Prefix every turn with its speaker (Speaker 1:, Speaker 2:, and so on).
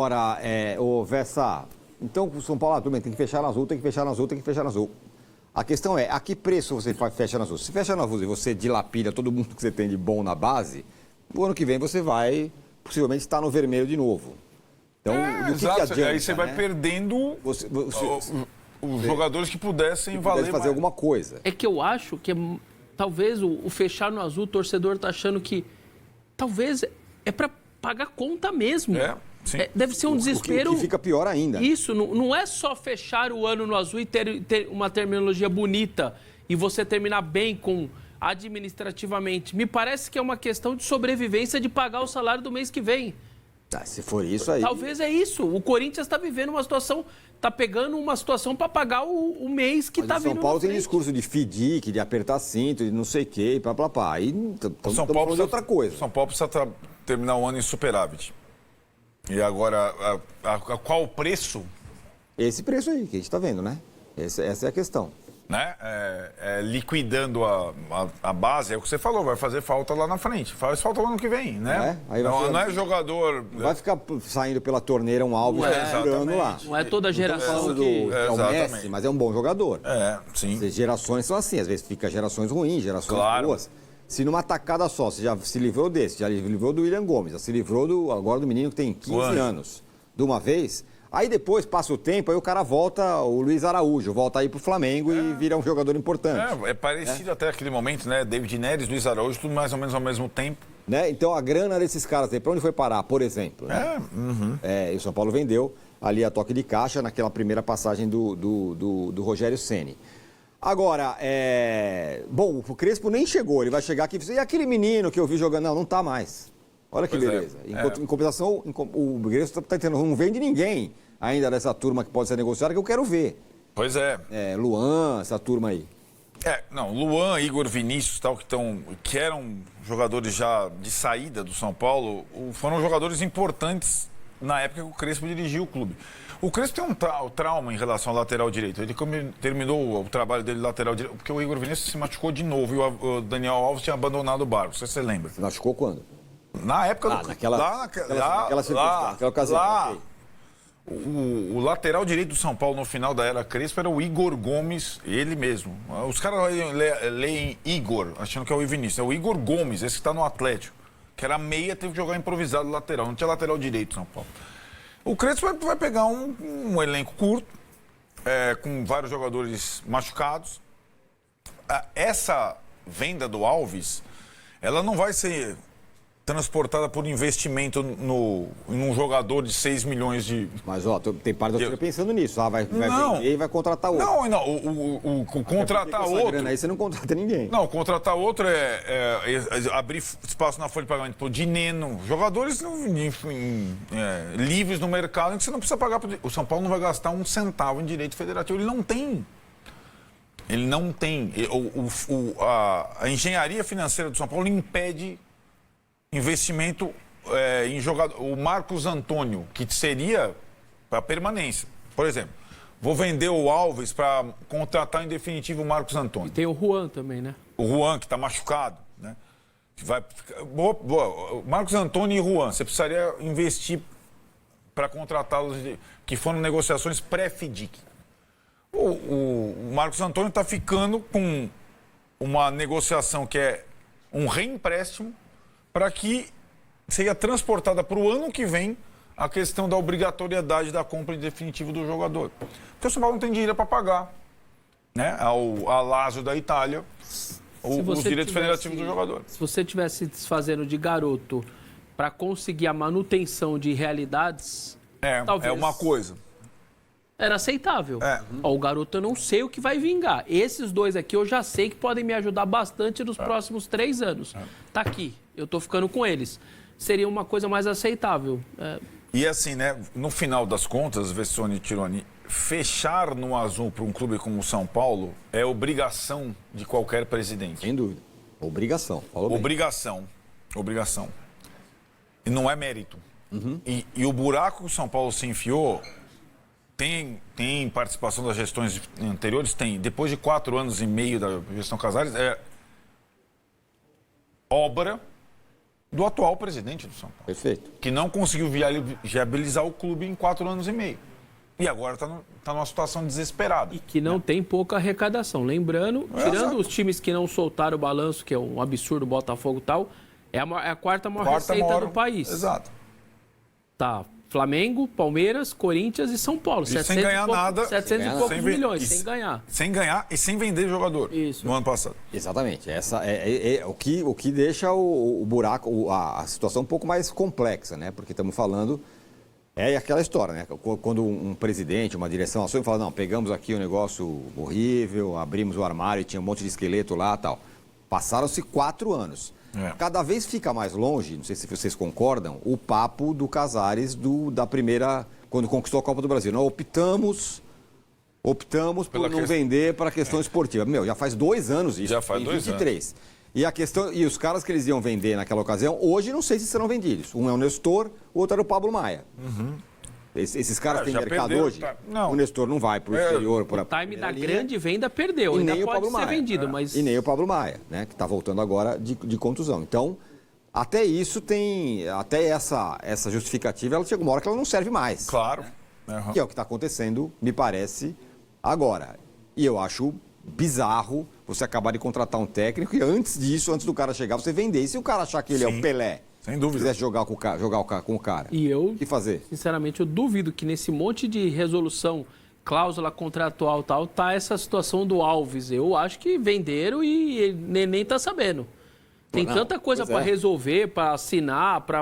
Speaker 1: Agora, o Vessa, então o São Paulo, tudo bem, tem que fechar na Azul, tem que fechar na Azul, tem que fechar na Azul. A questão é, a que preço você fecha na Azul? Se fecha na Azul e você dilapida todo mundo que você tem de bom na base, o ano que vem você vai, possivelmente, estar no vermelho de novo. Então, do que adianta,
Speaker 2: aí você vai perdendo os jogadores que pudessem valer
Speaker 1: fazer alguma coisa.
Speaker 3: É que eu acho que talvez o fechar no Azul, o torcedor tá achando que talvez é para pagar conta mesmo.
Speaker 2: Sim.
Speaker 3: Deve ser um desespero.
Speaker 1: O que fica pior ainda.
Speaker 3: Isso, não é só fechar o ano no Azul e ter uma terminologia bonita e você terminar bem administrativamente. Me parece que é uma questão de sobrevivência de pagar o salário do mês que vem.
Speaker 1: Se for isso aí...
Speaker 3: Talvez é isso. O Corinthians está vivendo uma situação, está pegando uma situação para pagar o mês que está vindo.
Speaker 1: São Paulo tem discurso de FDIC, de apertar cinto, de não sei o quê, pá. Aí
Speaker 2: São Paulo precisa
Speaker 1: outra coisa.
Speaker 2: São Paulo precisa terminar o ano em superávit. E agora, qual o preço?
Speaker 1: Esse preço aí que a gente está vendo, né? Essa é a questão.
Speaker 2: Né? Liquidando a base, é o que você falou, vai fazer falta lá na frente. Faz falta lá no ano que vem, né? Não é jogador...
Speaker 1: Não vai ficar saindo pela torneira um Alves furando lá.
Speaker 3: Não é toda geração
Speaker 1: que é o Messi, mas é um bom jogador.
Speaker 2: Sim.
Speaker 1: As gerações são assim, às vezes fica gerações ruins, gerações boas. Se numa tacada só, você já se livrou desse, já se livrou do William Gomes, já se livrou agora do menino que tem 15 anos, de uma vez, aí depois passa o tempo, aí o cara volta, o Luiz Araújo, volta aí pro Flamengo e vira um jogador importante.
Speaker 2: É parecido até aquele momento, né? David Neres, Luiz Araújo, tudo mais ou menos ao mesmo tempo.
Speaker 1: Né? Então a grana desses caras aí, pra onde foi parar, por exemplo? Né? E o São Paulo vendeu ali a toque de caixa naquela primeira passagem do Rogério Ceni. Agora, bom, o Crespo nem chegou, ele vai chegar aqui e aquele menino que eu vi jogando, não tá mais. Olha que beleza. Em compensação, o Crespo tá tendo, não vende ninguém ainda dessa turma que pode ser negociada, que eu quero ver.
Speaker 2: Pois é.
Speaker 1: Luan, essa turma aí.
Speaker 2: Luan, Igor, Vinícius, tal, que eram jogadores já de saída do São Paulo, foram jogadores importantes na época que o Crespo dirigiu o clube. O Crespo tem um trauma em relação ao lateral direito. Ele terminou o trabalho dele lateral direito, porque o Igor Vinícius se machucou de novo e o Daniel Alves tinha abandonado o barco. Não sei se você lembra.
Speaker 1: Se machucou quando?
Speaker 2: Na época
Speaker 1: naquela ocasião.
Speaker 2: O lateral direito do São Paulo no final da era Crespo era o Igor Gomes, ele mesmo. Os caras leem Igor, achando que é o Vinícius. É o Igor Gomes, esse que está no Atlético, que era meia, teve que jogar improvisado lateral. Não tinha lateral direito São Paulo. O Crespo vai pegar um elenco curto, com vários jogadores machucados. Essa venda do Alves, ela não vai ser transportada por investimento em um jogador de 6 milhões de...
Speaker 1: Mas, tem parte da torcida pensando nisso. Vai vender e vai contratar outro.
Speaker 2: Não. Contratar outro...
Speaker 1: Grana aí você não contrata ninguém.
Speaker 2: Não, contratar outro é abrir espaço na folha de pagamento pro Dineno. Jogadores, enfim, livres no mercado, que você não precisa pagar... O São Paulo não vai gastar um centavo em direito federativo. Ele não tem. A engenharia financeira do São Paulo impede investimento em jogador. O Marcos Antônio, que seria para permanência. Por exemplo, vou vender o Alves para contratar em definitivo o Marcos Antônio.
Speaker 3: E tem o Juan também, né?
Speaker 2: O Juan, que está machucado, né? Boa. Marcos Antônio e Juan, você precisaria investir para contratá-los, que foram negociações pré-FDIC. O Marcos Antônio está ficando com uma negociação que é um reempréstimo para que seja transportada para o ano que vem a questão da obrigatoriedade da compra em definitivo do jogador. Porque o São Paulo não tem dinheiro para pagar, né, a Lazio da Itália os direitos federativos do jogador.
Speaker 3: Se você estivesse se desfazendo de garoto para conseguir a manutenção de realidades...
Speaker 2: talvez... É uma coisa.
Speaker 3: Era aceitável. O garoto eu não sei o que vai vingar. Esses dois aqui eu já sei que podem me ajudar bastante nos próximos 3 anos. Tá aqui, eu tô ficando com eles. Seria uma coisa mais aceitável.
Speaker 2: E assim, né, no final das contas, Vessone e Tironi, fechar no azul para um clube como o São Paulo é obrigação de qualquer presidente.
Speaker 1: Sem dúvida. Obrigação.
Speaker 2: Obrigação. E não é mérito. E o buraco que o São Paulo se enfiou... Tem participação das gestões anteriores? Tem. Depois de 4 anos e meio da gestão Casares, obra do atual presidente do São Paulo.
Speaker 1: Perfeito.
Speaker 2: Que não conseguiu viabilizar o clube em 4 anos e meio. E agora está numa situação desesperada.
Speaker 3: E que não tem pouca arrecadação. Lembrando, tirando os times que não soltaram o balanço, que é um absurdo, Botafogo e tal, é a quarta maior receita do país.
Speaker 2: Exato.
Speaker 3: Tá, Flamengo, Palmeiras, Corinthians e São Paulo.
Speaker 2: E sem ganhar nada.
Speaker 3: 700 e poucos milhões, sem ganhar.
Speaker 2: Sem ganhar e sem vender jogador.
Speaker 3: Isso.
Speaker 2: No ano passado.
Speaker 1: Exatamente. Essa é o que deixa o buraco, a situação um pouco mais complexa, né? Porque estamos falando... É aquela história, né? Quando um presidente, uma direção assume e fala, não, pegamos aqui um negócio horrível, abrimos o armário e tinha um monte de esqueleto lá e tal. Passaram-se 4 anos. Cada vez fica mais longe, não sei se vocês concordam, o papo do Casares da primeira, quando conquistou a Copa do Brasil. Nós optamos por não vender para a questão esportiva. Meu, já faz 2 anos isso.
Speaker 2: Já faz 2
Speaker 1: 23. E a questão, e os caras que eles iam vender naquela ocasião, hoje não sei se serão vendidos. Um é o Nestor, o outro era o Pablo Maia. Esses caras têm mercado
Speaker 2: perderam,
Speaker 1: hoje.
Speaker 2: tá. Não.
Speaker 1: O Nestor não vai para o exterior.
Speaker 3: O time da grande venda perdeu.
Speaker 1: E
Speaker 3: Ainda
Speaker 1: nem o
Speaker 3: pode
Speaker 1: Pablo
Speaker 3: ser
Speaker 1: Maia.
Speaker 3: vendido, mas...
Speaker 1: E nem o Pablo Maia, né? Que está voltando agora de contusão. Então, até isso tem... Até essa justificativa, ela chega uma hora que ela não serve mais.
Speaker 2: Claro.
Speaker 1: Que é o que está acontecendo, me parece, agora. E eu acho bizarro você acabar de contratar um técnico e antes do cara chegar, você vender. E se o cara achar que ele é o Pelé?
Speaker 2: Sem dúvida.
Speaker 1: Quisesse jogar com o cara.
Speaker 3: E eu,
Speaker 1: o que fazer?
Speaker 3: Sinceramente, eu duvido que nesse monte de resolução, cláusula contratual e tal, tá essa situação do Alves. Eu acho que venderam e ele nem tá sabendo. Tem tanta coisa para resolver, para assinar, para